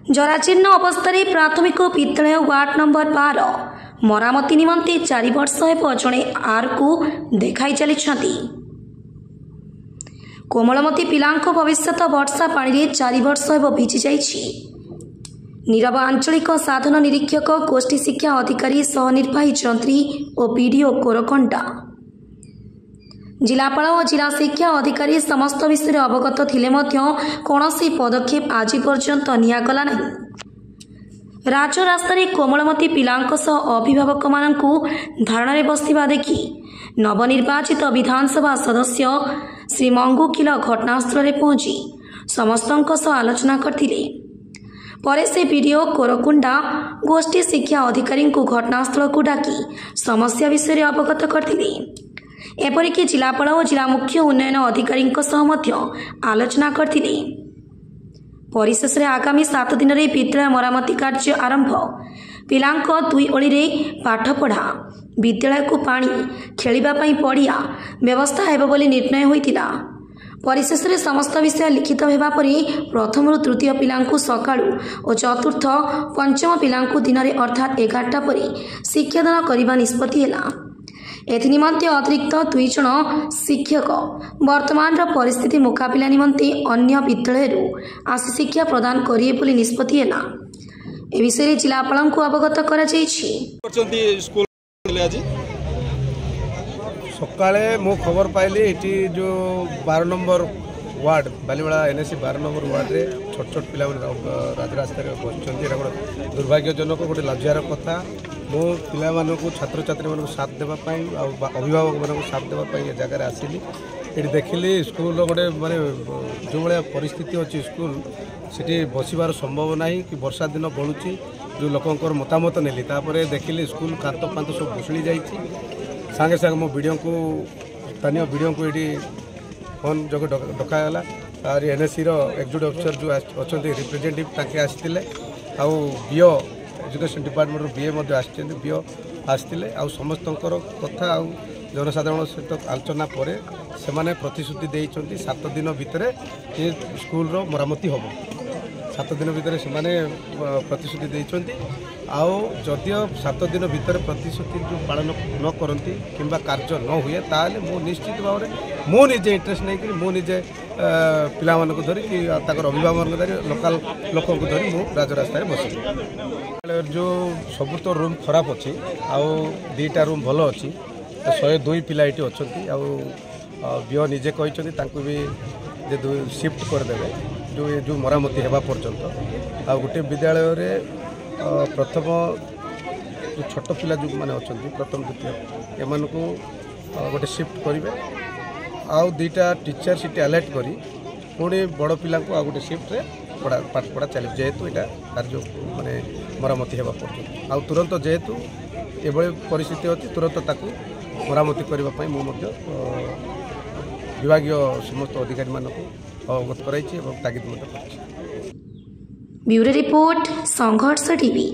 जराजीर्ण अवस्था प्राथमिक विद्यालय वार्ड नंबर 12 मरामती निमंते 4 वर्ष हेब जड़े आर को देखाई चली कोमलमती पिलांको भविष्यत वर्षा पानी 4 वर्ष हेब भिजी जाइछि। नीरव आंचलिक साधन निरीक्षक गोष्ठी शिक्षा अधिकारी सह निर्वाही जंत्री और पीडीओ कोरकोंडा जिलापाल और जिला शिक्षा अधिकारी समस्त विषय अवगत थिले मध्य कौनसी पदक्षेप आज पर्यंत नियागला नहीं। राजरास्तार कोमलमती पिलांक सह अभिभावक मानकु धारणा बसवा देखि नवनिर्वाचित विधानसभा सदस्य श्री मंगुकिल घटनास्थल पहुंची समस्तों सह आलोचना करथिले। परे से पीडीओ कोरकुंडा गोष्ठी शिक्षा अधिकारी को घटनास्थल को डाकी समस्या विषय अवगत करथिले। एपरिक जिलापाल और जिला मुख्य उन्नयन अधिकारी आलोचना करथिले। परिशेष आगामी 7 दिन में विद्यालय मरामती कार्य आरंभ पिलांक 2 ओली रे पाठ पढ़ा विद्यालय को पानी खेलिबापई पड़िया व्यवस्था हेब बोली निर्णय होइतिला। परिशेष समस्त विषय लिखित हेबा परे प्रथम रु तृतीय पिलांकु सकाळु और चतुर्थ पंचम पिलांकु दिन में अर्थात 11टा परे शिक्षादान करने निष्पत्ति हेला। एनिमंते अतिरिक्त 2 जन शिक्षक वर्तमान परिस्थिति मुकाबिला निमंते अन्य विद्यालय आसी शिक्षा प्रदान करिए बोली निष्पत्ति हेला। ए विषय जिलापाल को अवगत करा जायछि। सकाळे मो खबर पाइली एटी जो 12 number ward Baliwada NSC 12 number ward रे छोट छोट पिला राजरास्ता बसुँच दुर्भाग्यजनक गोटे लज्जार कथा। मो पिला छात्र छात्री मान साथ देवाई अभिभावक मान साथ देवाई जगार आसिली ये देखिली स्कूल गोटे माने जो भाया परिस्थिति अच्छी स्कूल से बसबार संभव ना कि वर्षा दिन गलुची जो लोकंर मतामत नेली देखिली स्कूल कांत फांत सब भुसुड़ी जाइए सांगे सांगे मो वीडियो को स्थानीय वीडियो को ये फोन जो डकागला और एनएससी एक्जिक्यूटिव अफिसर जो अच्छा रिप्रेजेंटेटिव ताके आसते आउ BO education department BA BO आसते आ समस्त कथा आ जनसाधारण सहित आलोचना पर से प्रतिश्रुति देते 7 दिन भितर ये स्कूल मरामती हम 7 दिन भितर से प्रतिश्रुति देते आओ जदियो 7 दिन भितर प्रतिश्रुति जो पालन न करती किंबा कार्य न हुए ताले मो निश्चित भाव में मो निजे इंटरेस्ट नहीं मो निजे पिला मानक धरी कि अभिभावक धरी लोकल लोक धरी मो राजरास्ता बस जो सब तो रूम खराब अच्छी आउ 2टा रूम भल अच्छी 102 पिला ये अच्छा बीओ निजे कहते भी शिफ्ट करदे जो मरामती हेबा पर्यंत आ गोटे विद्यालय रे प्रथम जो छोट पिला जो मैंने अच्छा प्रथम द्वितीय एम को गोटे शिफ्ट करेंगे आउ 2टा टीचर सीट अलर्ट करी पुणी बड़ पिला को गोटे शिफ्ट रे पाठ पढ़ा चले जेहेतु यहाँ कार्य माने मरामती हेबा पर्यंत आउ तुरंत जेहेतु ये परिस्थिति अच्छी तुरंत ताकू मरामती करने मुझे विभाग समस्त अधिकारी मानक अवगत कराई तागिद कर। ब्यूरो रिपोर्ट संघर्ष टीवी।